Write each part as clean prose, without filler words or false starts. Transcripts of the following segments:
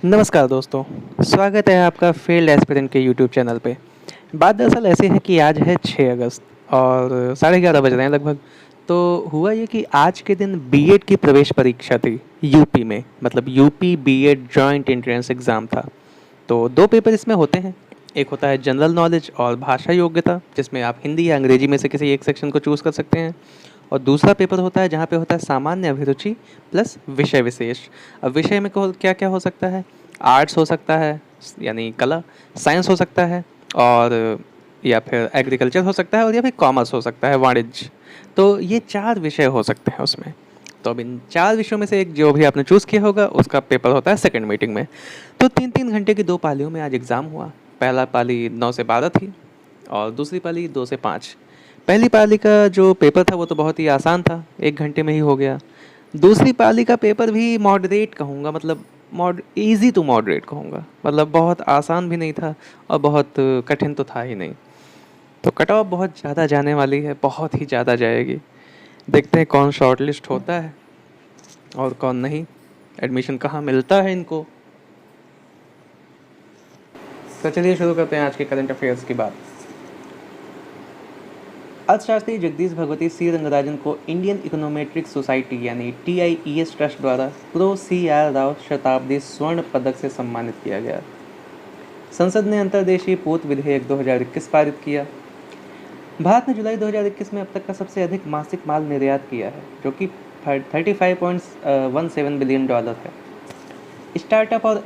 नमस्कार दोस्तों, स्वागत है आपका फेल्ड एस्पिरेंट के यूट्यूब चैनल पे। बात दरअसल ऐसी है कि आज है 6 अगस्त और 11:30 बज रहे हैं लगभग। तो हुआ ये कि आज के दिन बीएड की प्रवेश परीक्षा थी यूपी में, मतलब UP BEd joint entrance exam था। तो 2 पेपर इसमें होते हैं। एक होता है जनरल नॉलेज और भाषा योग्यता, जिसमें आप हिंदी या अंग्रेजी में से किसी एक सेक्शन को चूज़ कर सकते हैं। और दूसरा पेपर होता है जहाँ पे होता है सामान्य अभिरुचि प्लस विषय विशेष। अब विषय में क्या क्या हो सकता है? आर्ट्स हो सकता है, यानी कला, साइंस हो सकता है, और या फिर एग्रीकल्चर हो सकता है, और या फिर कॉमर्स हो सकता है, वाणिज्य। तो ये 4 विषय हो सकते हैं उसमें। तो अब इन 4 विषयों में से एक जो भी आपने चूज़ किया होगा उसका पेपर होता है सेकंड मीटिंग में। तो 3-3 घंटे की 2 पालियों में आज एग्ज़ाम हुआ। पहला पाली 9 से 12 थी और दूसरी पाली 2 से 5। पहली पाली का जो पेपर था वो तो बहुत ही आसान था, 1 घंटे में ही हो गया। दूसरी पाली का पेपर भी मॉडरेट कहूँगा, मतलब ईज़ी टू मॉडरेट कहूँगा, मतलब बहुत आसान भी नहीं था और बहुत कठिन तो था ही नहीं। तो कट ऑफ बहुत ज़्यादा जाने वाली है, बहुत ही ज़्यादा जाएगी। देखते हैं कौन शॉर्टलिस्ट होता है और कौन नहीं, एडमिशन कहाँ मिलता है इनको। तो चलिए शुरू करते हैं आज के करंट अफेयर्स की बात। अर्थशास्त्री जगदीश भगवती सी रंगराजन को इंडियन इकोनोमेट्रिक सोसाइटी यानी TIES ट्रस्ट द्वारा प्रो CR राव शताब्दी स्वर्ण पदक से सम्मानित किया गया। संसद ने अंतर्देशीय पोत विधेयक 2021 पारित किया। भारत ने जुलाई 2021 में अब तक का सबसे अधिक मासिक माल निर्यात किया है, जो कि $35.17 बिलियन है। स्टार्टअप और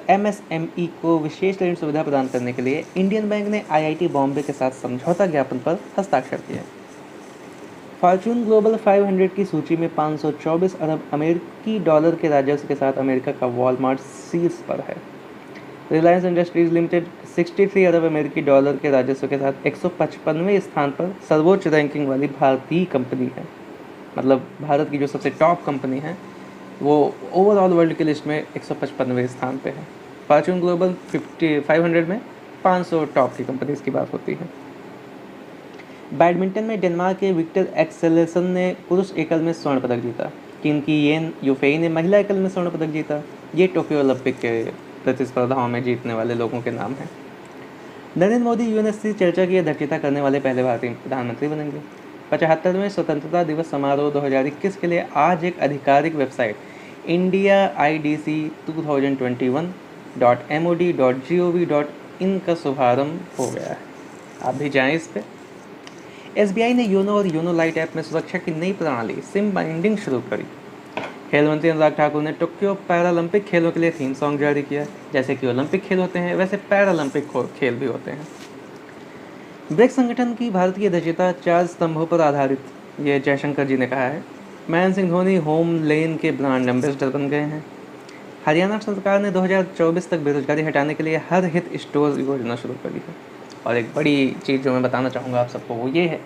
MSME को विशेष ऋण सुविधा प्रदान करने के लिए इंडियन बैंक ने IIT बॉम्बे के साथ समझौता ज्ञापन पर हस्ताक्षर किया। फॉर्चून ग्लोबल 500 की सूची में 524 अरब अमेरिकी डॉलर के राजस्व के साथ अमेरिका का वॉलमार्ट शीर्ष पर है। रिलायंस इंडस्ट्रीज लिमिटेड 63 अरब अमेरिकी डॉलर के राजस्व के साथ 155वें स्थान पर सर्वोच्च रैंकिंग वाली भारतीय कंपनी है। मतलब भारत की जो सबसे टॉप कंपनी है वो ओवरऑल वर्ल्ड की लिस्ट में 155वें स्थान पे है। फॉर्चून ग्लोबल 500 में 500 टॉप की कंपनीज की बात होती है। बैडमिंटन में डेनमार्क के विक्टर एक्सेलेसन ने पुरुष एकल में स्वर्ण पदक जीता। चीन की येन यूफेई ने महिला एकल में स्वर्ण पदक जीता। ये टोक्यो ओलंपिक के प्रतिस्पर्धाओं में जीतने वाले लोगों के नाम हैं। नरेंद्र मोदी UNSC चर्चा की अध्यक्षता करने वाले पहले भारतीय प्रधानमंत्री बनेंगे। 75वें स्वतंत्रता दिवस समारोह 2021 के लिए आज एक आधिकारिक वेबसाइट indiaidc2021.mod.gov.in का शुभारंभ हो गया है। आप भी जाएं इस पे। SBI ने योनो और योनो लाइट ऐप में सुरक्षा की नई प्रणाली सिम बाइंडिंग शुरू करी। खेल मंत्री अनुराग ठाकुर ने टोक्यो पैरालंपिक खेलों के लिए थीम सॉन्ग जारी किया। जैसे कि ओलंपिक खेल होते हैं वैसे पैरालंपिक खेल भी होते हैं। ब्रिक्स संगठन की भारत की अध्यक्षता 4 स्तंभों पर आधारित, ये जयशंकर जी ने कहा है। महेंद्र सिंह धोनी होम लेन के ब्रांड एम्बेसडर बन गए हैं। हरियाणा सरकार ने 2024 तक बेरोजगारी हटाने के लिए हर हित स्टोर योजना शुरू करी है। और एक बड़ी चीज़ जो मैं बताना चाहूँगा आप सबको वो ये है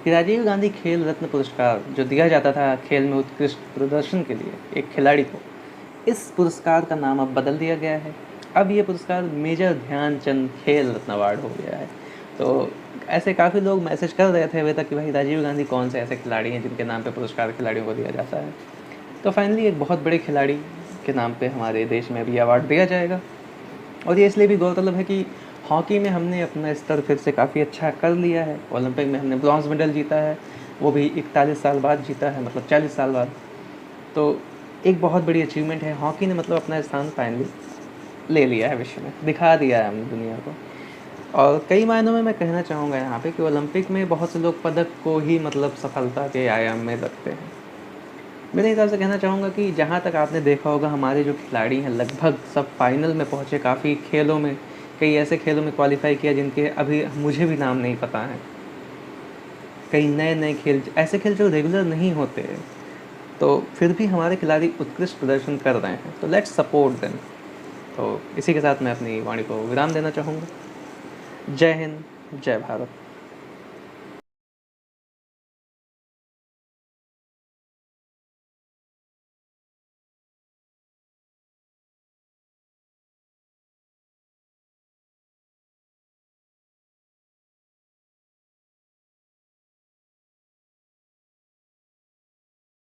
कि राजीव गांधी खेल रत्न पुरस्कार जो दिया जाता था खेल में उत्कृष्ट प्रदर्शन के लिए एक खिलाड़ी को, इस पुरस्कार का नाम अब बदल दिया गया है। अब ये पुरस्कार मेजर ध्यानचंद खेल रत्न अवार्ड हो गया है। तो ऐसे काफ़ी लोग मैसेज कर रहे थे अभी तक कि भाई राजीव गांधी कौन से ऐसे खिलाड़ी हैं जिनके नाम पे पुरस्कार खिलाड़ियों को दिया जाता है। तो फाइनली एक बहुत बड़े खिलाड़ी के नाम पे हमारे देश में भी अवार्ड दिया जाएगा। और ये इसलिए भी गौरतलब है कि हॉकी में हमने अपना स्तर फिर से काफ़ी अच्छा कर लिया है। ओलंपिक में हमने ब्रॉन्ज मेडल जीता है, वो भी 41 साल बाद जीता है, मतलब 40 साल बाद। तो एक बहुत बड़ी अचीवमेंट है। हॉकी ने मतलब अपना स्थान फाइनली ले लिया है, विश्व में दिखा दिया है हमने दुनिया को। और कई मायनों में मैं कहना चाहूँगा यहाँ पे कि ओलंपिक में बहुत से लोग पदक को ही मतलब सफलता के आयाम में रखते हैं। मेरे हिसाब से कहना चाहूँगा कि जहाँ तक आपने देखा होगा हमारे जो खिलाड़ी हैं लगभग सब फाइनल में पहुँचे। काफ़ी खेलों में, कई ऐसे खेलों में क्वालिफाई किया जिनके अभी मुझे भी नाम नहीं पता है। कई नए नए खेल, ऐसे खेल जो रेगुलर नहीं होते, तो फिर भी हमारे खिलाड़ी उत्कृष्ट प्रदर्शन कर रहे हैं। तो लेट्स सपोर्ट देम। तो इसी के साथ मैं अपनी वाणी को विराम देना चाहूँगा। जय हिंद, जय भारत।